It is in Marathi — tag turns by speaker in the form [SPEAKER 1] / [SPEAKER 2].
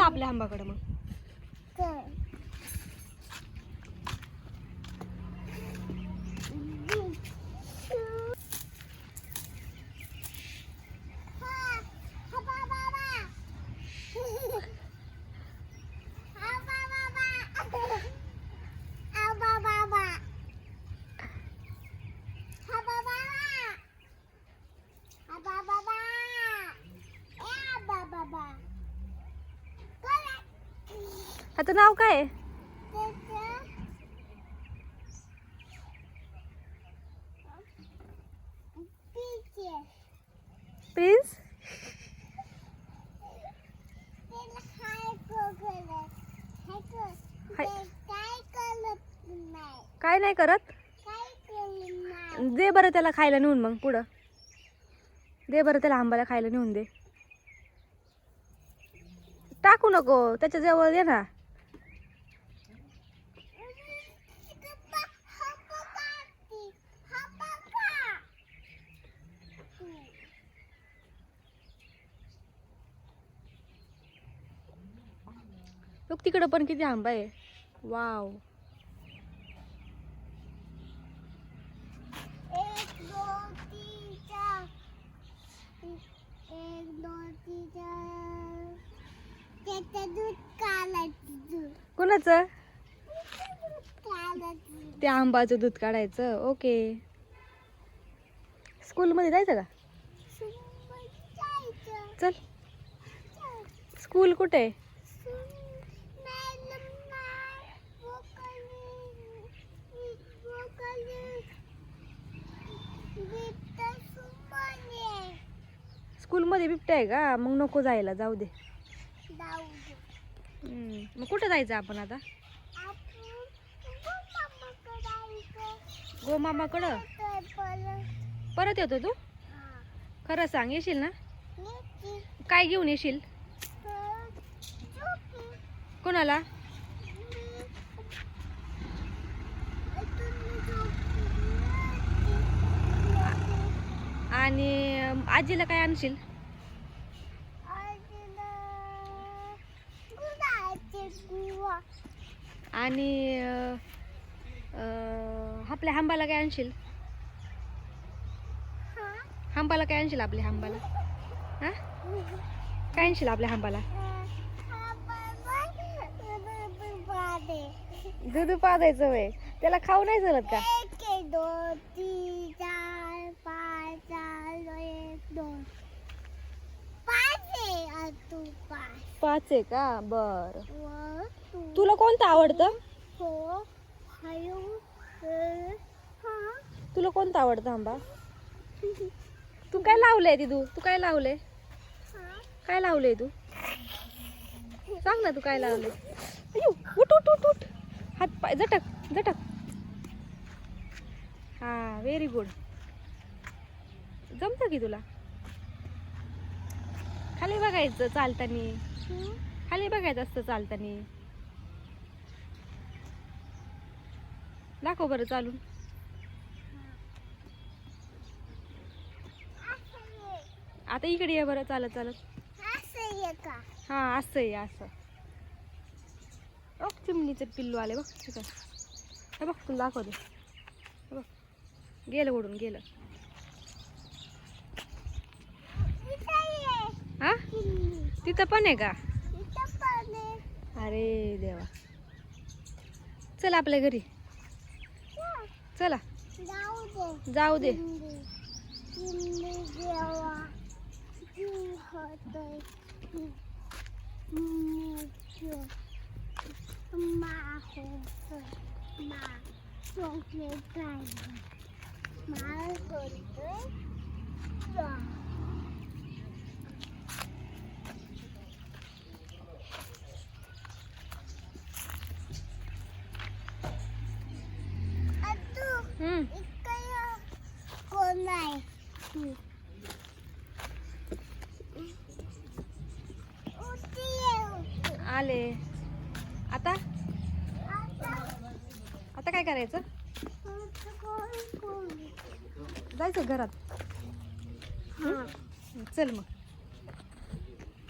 [SPEAKER 1] आपल्या आंबाकडे मग. आता नाव काय आहे? प्रिन्स. काय नाही करत. दे बरं त्याला खायला नेऊन, मग पुढं दे बरं त्याला आंबाला खायला नेऊन दे. टाकू नको, त्याच्या जवळ दे ना. बघ तिकडं पण किती आंबा आहे. वाव. कोणाचं? त्या आंबाचं दूध काढायचं. ओके. स्कूल मध्ये जायचं का? चल. स्कूल कुठे आहे? स्कूल मध्ये बिबट्या आहे का? मग नको जायला, जाऊ दे. मग कुठं जायचं आपण आता? गो मामाकडं. परत येतो तू? खरं सांग, येशील ना? काय घेऊन येशील? कोणाला? आणि आजीला काय आणशील? आणि आपल्या हांबाला काय आणशील? हांबाला काय आणशील? आपल्या हांबाला हा काय आणशील? आपल्या हांबाला दूध पाजायचं वय. त्याला खाऊ नाही चालत का? 1 2 3 4 5 6 1 2 5 आहे का? बर. तुला कोणतं आवडतं? तुला कोणतं आवडतं आंबा? तू काय लावलंय तिथू? तू काय लावलंय? काय लावलंय तू? सांग ना, तू काय लावलंय? उठ उठ उठ उठ. हात पाय झटक झटक. हा, व्हेरी गुड. जमतं की तुला? खाली बघायचं चालतानी. खाली बघायचं असतं चालतानी. दाखव बरं चालून. आता इकडे ये बरं चालत चालत. हा, असं आहे असं. बघ चिमणीचं पिल्लू आले. बघ ठीक आहे. हे बघ तुला दाखवते. बघ गेलं उडून गेलं. हा, तिथं पण आहे का? अरे देवा. चल आपल्या घरी. चला जाऊ दे. आले. आता आता काय करायचं? जायचं घरात. चल मग.